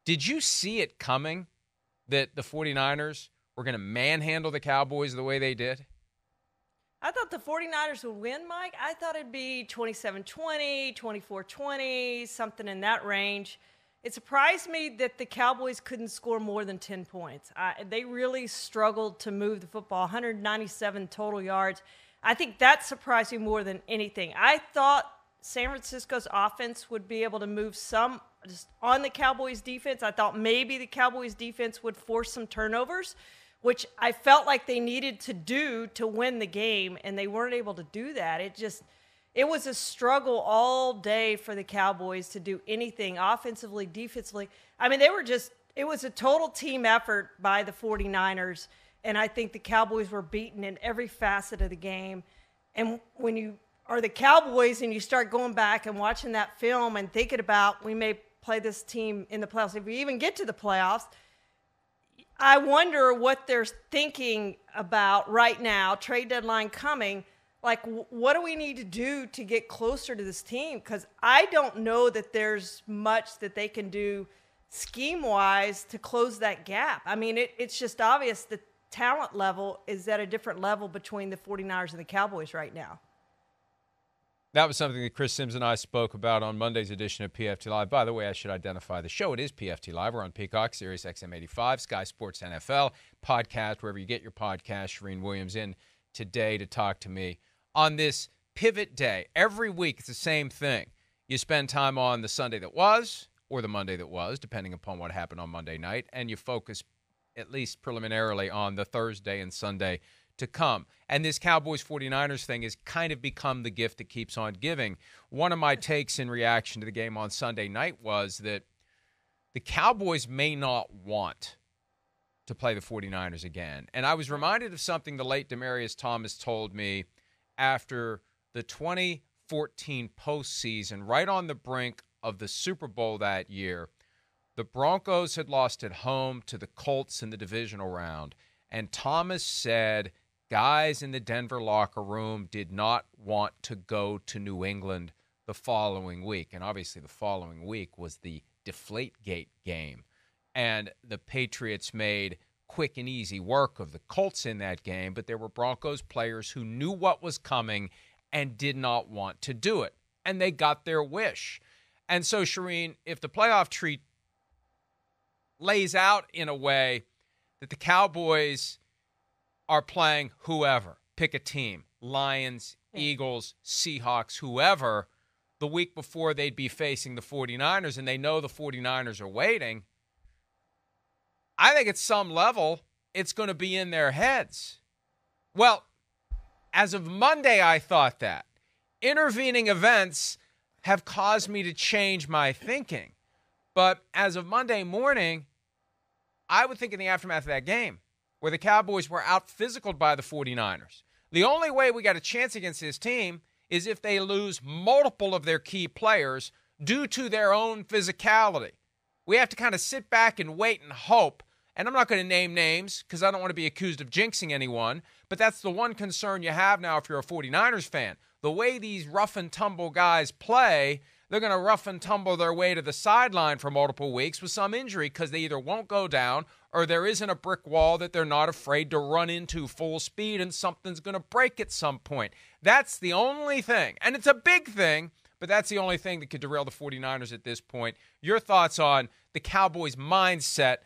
Did you see it coming that the 49ers were going to manhandle the Cowboys the way they did? I thought the 49ers would win, Mike. I thought it'd be 27-20, 24-20, something in that range. It surprised me that the Cowboys couldn't score more than 10 points. They really struggled to move the football, 197 total yards. I think that surprised me more than anything. I thought San Francisco's offense would be able to move some just on the Cowboys' defense. I thought maybe the Cowboys' defense would force some turnovers, which I felt like they needed to do to win the game, and they weren't able to do that. It was a struggle all day for the Cowboys to do anything offensively, defensively. I mean, it was a total team effort by the 49ers, and I think the Cowboys were beaten in every facet of the game. And when you are the Cowboys and you start going back and watching that film and thinking about we may play this team in the playoffs, if we even get to the playoffs, I wonder what they're thinking about right now, trade deadline coming. Like, what do we need to do to get closer to this team? Because I don't know that there's much that they can do scheme-wise to close that gap. I mean, it's just obvious the talent level is at a different level between the 49ers and the Cowboys right now. That was something that Chris Sims and I spoke about on Monday's edition of PFT Live. By the way, I should identify the show. It is PFT Live. We're on Peacock, Sirius XM 85, Sky Sports NFL, podcast, wherever you get your podcast. Charean Williams in today to talk to me on this pivot day. Every week, it's the same thing. You spend time on the Sunday that was or the Monday that was, depending upon what happened on Monday night, and you focus, at least preliminarily, on the Thursday and Sunday to come. And this Cowboys 49ers thing has kind of become the gift that keeps on giving. One of my takes in reaction to the game on Sunday night was that the Cowboys may not want to play the 49ers again. And I was reminded of something the late Demaryius Thomas told me after the 2014 postseason, right on the brink of the Super Bowl that year. The Broncos had lost at home to the Colts in the divisional round. And Thomas said guys in the Denver locker room did not want to go to New England the following week. And obviously the following week was the Deflategate game. And the Patriots made quick and easy work of the Colts in that game, but there were Broncos players who knew what was coming and did not want to do it. And they got their wish. And so, Charean, if the playoff tree lays out in a way that the Cowboys are playing whoever, pick a team, Lions, Eagles, Seahawks, whoever, the week before they'd be facing the 49ers, and they know the 49ers are waiting, I think at some level it's going to be in their heads. Well, as of Monday, I thought that. Intervening events have caused me to change my thinking. But as of Monday morning, I would think in the aftermath of that game, where the Cowboys were out-physicaled by the 49ers, the only way we got a chance against this team is if they lose multiple of their key players due to their own physicality. We have to kind of sit back and wait and hope. And I'm not going to name names because I don't want to be accused of jinxing anyone, but that's the one concern you have now if you're a 49ers fan. The way these rough-and-tumble guys play, they're going to rough and tumble their way to the sideline for multiple weeks with some injury because they either won't go down or there isn't a brick wall that they're not afraid to run into full speed and something's going to break at some point. That's the only thing. And it's a big thing, but that's the only thing that could derail the 49ers at this point. Your thoughts on the Cowboys' mindset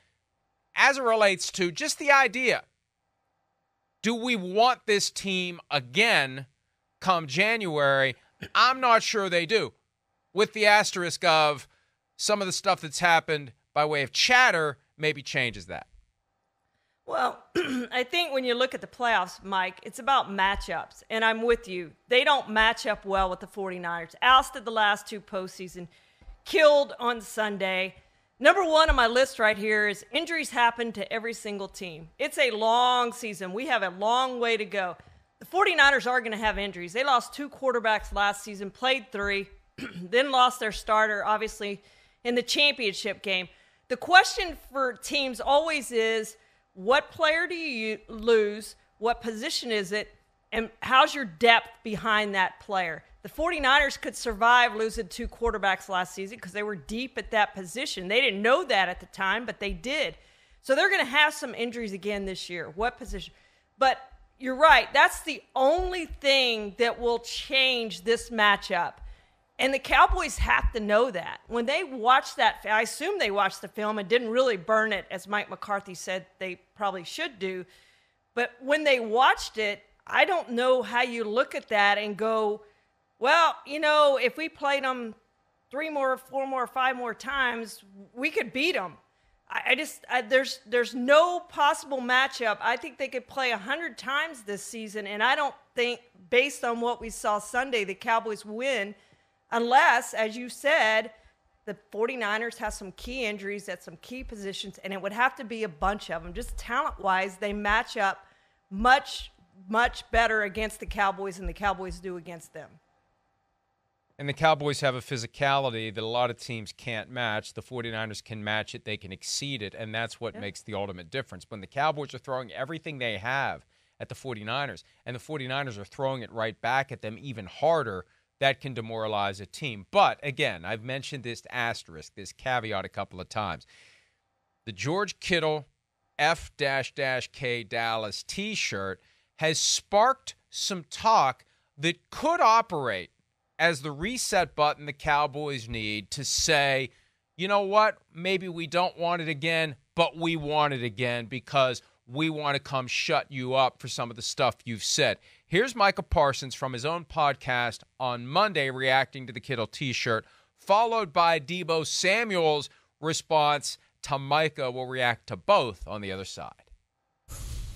as it relates to just the idea. Do we want this team again come January? I'm not sure they do. With the asterisk of some of the stuff that's happened by way of chatter maybe changes that. Well, I think when you look at the playoffs, Mike, it's about matchups. And I'm with you. They don't match up well with the 49ers. Ousted the last two postseason. Killed on Sunday. Number one on my list right here is injuries happen to every single team. It's a long season. We have a long way to go. The 49ers are going to have injuries. They lost 2 quarterbacks last season, played 3, then lost their starter, obviously, in the championship game. The question for teams always is, what player do you lose? What position is it? And how's your depth behind that player? The 49ers could survive losing 2 quarterbacks last season because they were deep at that position. They didn't know that at the time, but they did. So they're going to have some injuries again this year. What position? But you're right. That's the only thing that will change this matchup. And the Cowboys have to know that. When they watched that, I assume they watched the film and didn't really burn it, as Mike McCarthy said they probably should do. But when they watched it, I don't know how you look at that and go, well, if we played them 3 more, 4 more, 5 more times, we could beat them. There's no possible matchup. I think they could play 100 times this season, and I don't think, based on what we saw Sunday, the Cowboys win unless, as you said, the 49ers have some key injuries at some key positions, and it would have to be a bunch of them. Just talent-wise, they match up much, much better against the Cowboys than the Cowboys do against them. And the Cowboys have a physicality that a lot of teams can't match. The 49ers can match it. They can exceed it, and that's what makes the ultimate difference. When the Cowboys are throwing everything they have at the 49ers, and the 49ers are throwing it right back at them even harder, that can demoralize a team. But, again, I've mentioned this asterisk, this caveat a couple of times. The George Kittle F-K Dallas T-shirt has sparked some talk that could operate as the reset button the Cowboys need to say, you know what, maybe we don't want it again, but we want it again because we want to come shut you up for some of the stuff you've said. Here's Micah Parsons from his own podcast on Monday reacting to the Kittle T-shirt, followed by Deebo Samuel's response to Micah. We'll react to both on the other side.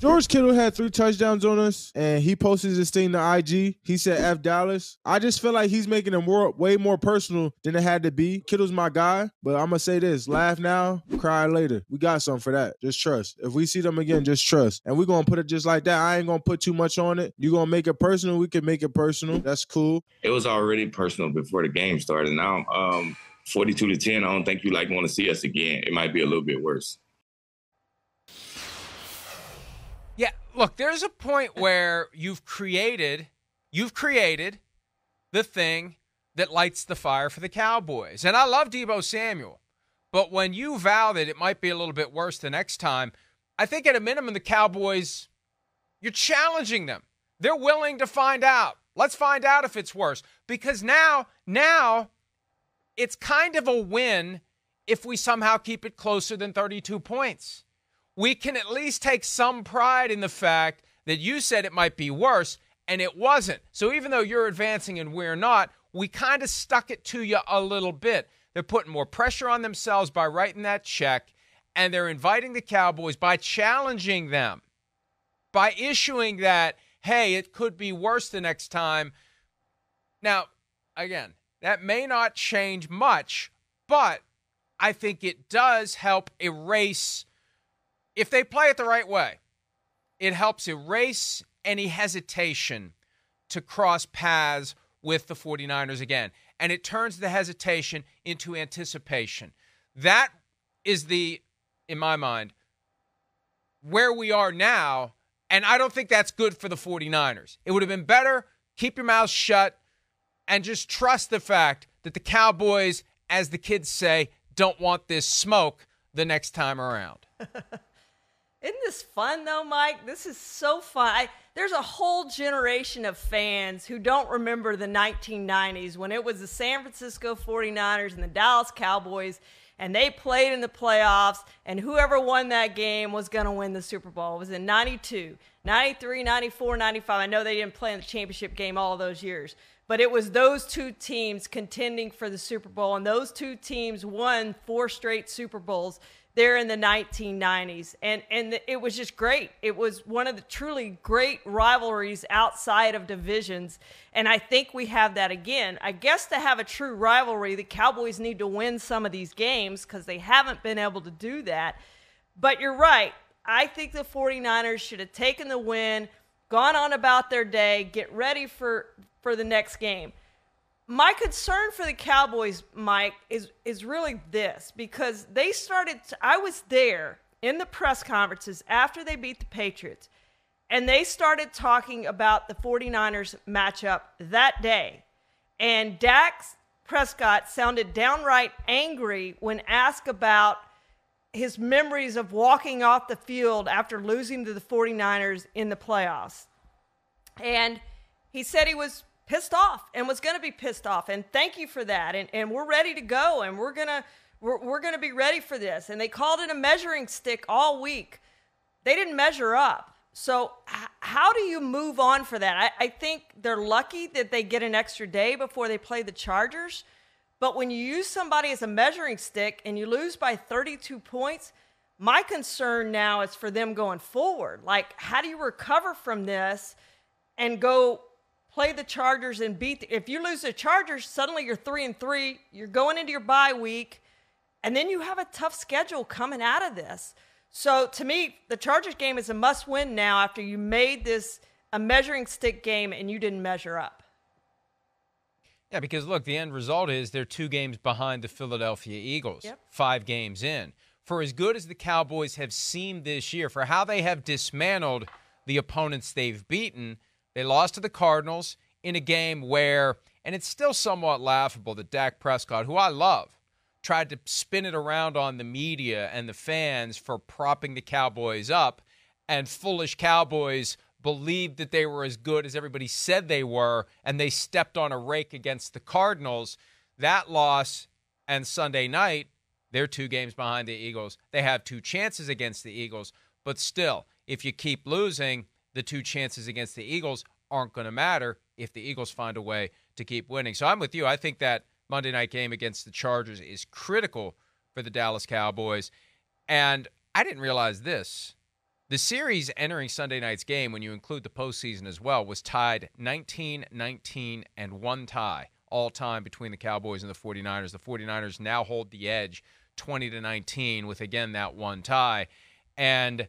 George Kittle had 3 touchdowns on us, and he posted this thing to IG. He said, F Dallas. I just feel like he's making it way more personal than it had to be. Kittle's my guy, but I'm going to say this. Laugh now, cry later. We got something for that. Just trust. If we see them again, just trust. And we're going to put it just like that. I ain't going to put too much on it. You're going to make it personal. We can make it personal. That's cool. It was already personal before the game started. Now, 42-10, I don't think you want to see us again. It might be a little bit worse. Yeah, look, there's a point where you've created the thing that lights the fire for the Cowboys. And I love Deebo Samuel, but when you vow that it might be a little bit worse the next time, I think at a minimum the Cowboys, you're challenging them. They're willing to find out. Let's find out if it's worse. Because now it's kind of a win if we somehow keep it closer than 32 points. We can at least take some pride in the fact that you said it might be worse, and it wasn't. So even though you're advancing and we're not, we kind of stuck it to you a little bit. They're putting more pressure on themselves by writing that check, and they're inviting the Cowboys by challenging them, by issuing that, hey, it could be worse the next time. Now, again, that may not change much, but I think it does help erase. If they play it the right way, it helps erase any hesitation to cross paths with the 49ers again. And it turns the hesitation into anticipation. That is in my mind, where we are now. And I don't think that's good for the 49ers. It would have been better, keep your mouth shut, and just trust the fact that the Cowboys, as the kids say, don't want this smoke the next time around. Isn't this fun, though, Mike? This is so fun. There's a whole generation of fans who don't remember the 1990s when it was the San Francisco 49ers and the Dallas Cowboys, and they played in the playoffs, and whoever won that game was going to win the Super Bowl. It was in 92, 93, 94, 95. I know they didn't play in the championship game all those years, but it was those 2 teams contending for the Super Bowl, and those 2 teams won 4 straight Super Bowls there in the 1990s. And it was just great. It was one of the truly great rivalries outside of divisions. And I think we have that again. I guess to have a true rivalry, the Cowboys need to win some of these games because they haven't been able to do that. But you're right. I think the 49ers should have taken the win, gone on about their day, get ready for the next game. My concern for the Cowboys, Mike, is really this, because they started – I was there in the press conferences after they beat the Patriots, and they started talking about the 49ers matchup that day. And Dak Prescott sounded downright angry when asked about his memories of walking off the field after losing to the 49ers in the playoffs. And he said he was pissed off and was going to be pissed off. And thank you for that. And we're ready to go. And we're going to be ready for this. And they called it a measuring stick all week. They didn't measure up. So how do you move on for that? I think they're lucky that they get an extra day before they play the Chargers. But when you use somebody as a measuring stick and you lose by 32 points, my concern now is for them going forward. Like, how do you recover from this and go play the Chargers and if you lose the Chargers, suddenly you're 3-3, you're going into your bye week, and then you have a tough schedule coming out of this. So to me, the Chargers game is a must-win now after you made this a measuring stick game and you didn't measure up. Yeah, because, look, the end result is they're 2 games behind the Philadelphia Eagles, 5 games in. For as good as the Cowboys have seemed this year, for how they have dismantled the opponents they've beaten, they lost to the Cardinals in a game where, and it's still somewhat laughable that Dak Prescott, who I love, tried to spin it around on the media and the fans for propping the Cowboys up, and foolish Cowboys believed that they were as good as everybody said they were, and they stepped on a rake against the Cardinals. That loss and Sunday night, they're 2 games behind the Eagles. They have 2 chances against the Eagles, but still, if you keep losing, the 2 chances against the Eagles aren't going to matter if the Eagles find a way to keep winning. So I'm with you. I think that Monday night game against the Chargers is critical for the Dallas Cowboys. And I didn't realize this. The series entering Sunday night's game, when you include the postseason as well, was tied 19-19 and 1 tie all time between the Cowboys and the 49ers. The 49ers now hold the edge 20-19 with, again, that 1 tie. And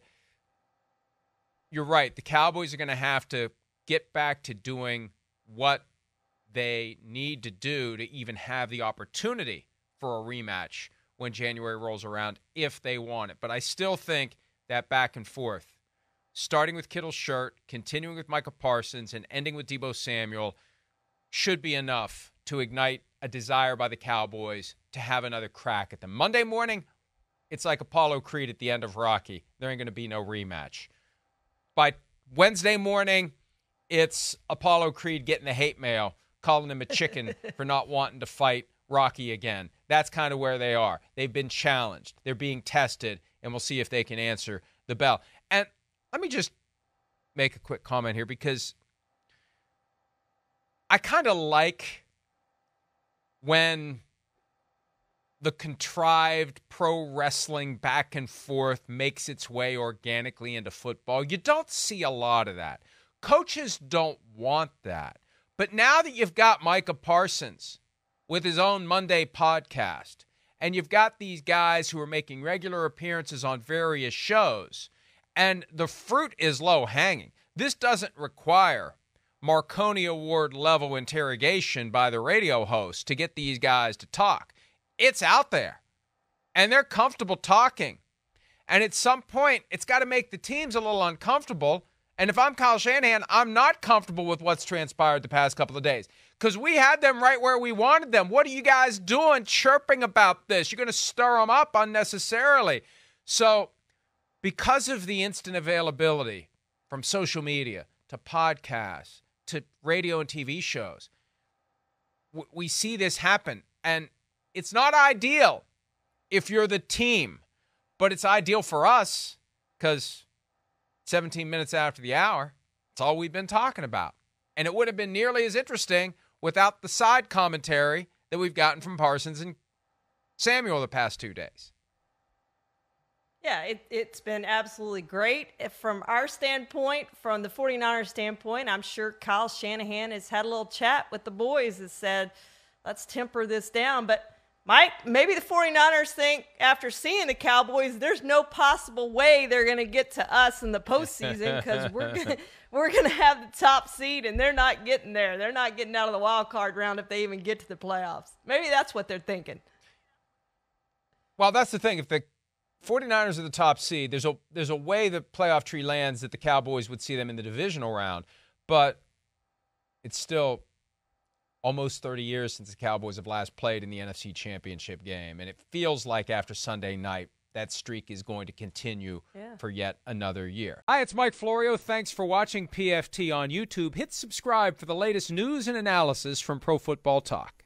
you're right. The Cowboys are going to have to get back to doing what they need to do to even have the opportunity for a rematch when January rolls around, if they want it. But I still think that back and forth, starting with Kittle's shirt, continuing with Micah Parsons, and ending with Deebo Samuel, should be enough to ignite a desire by the Cowboys to have another crack at them. Monday morning, it's like Apollo Creed at the end of Rocky. There ain't going to be no rematch. By Wednesday morning, it's Apollo Creed getting the hate mail, calling him a chicken for not wanting to fight Rocky again. That's kind of where they are. They've been challenged. They're being tested, and we'll see if they can answer the bell. And let me just make a quick comment here, because I kind of like when the contrived pro wrestling back and forth makes its way organically into football. You don't see a lot of that. Coaches don't want that. But now that you've got Micah Parsons with his own Monday podcast, and you've got these guys who are making regular appearances on various shows, and the fruit is low-hanging. This doesn't require Marconi Award-level interrogation by the radio host to get these guys to talk. It's out there, and they're comfortable talking. And at some point, it's got to make the teams a little uncomfortable. And if I'm Kyle Shanahan, I'm not comfortable with what's transpired the past couple of days, because we had them right where we wanted them. What are you guys doing chirping about this? You're going to stir them up unnecessarily. So because of the instant availability from social media to podcasts to radio and TV shows, we see this happen. And it's not ideal if you're the team, but it's ideal for us because 17 minutes after the hour, it's all we've been talking about. And it would have been nearly as interesting without the side commentary that we've gotten from Parsons and Samuel the past 2 days. Yeah, it's been absolutely great. From our standpoint, from the 49ers standpoint, I'm sure Kyle Shanahan has had a little chat with the boys and said, let's temper this down. But Mike, maybe the 49ers think after seeing the Cowboys, there's no possible way they're going to get to us in the postseason because we're going to have the top seed, and they're not getting there. They're not getting out of the wild card round if they even get to the playoffs. Maybe that's what they're thinking. Well, that's the thing. If the 49ers are the top seed, there's a way the playoff tree lands that the Cowboys would see them in the divisional round, but it's still almost 30 years since the Cowboys have last played in the NFC Championship game. And it feels like after Sunday night, that streak is going to continue for yet another year. Hi, it's Mike Florio. Thanks for watching PFT on YouTube. Hit subscribe for the latest news and analysis from Pro Football Talk.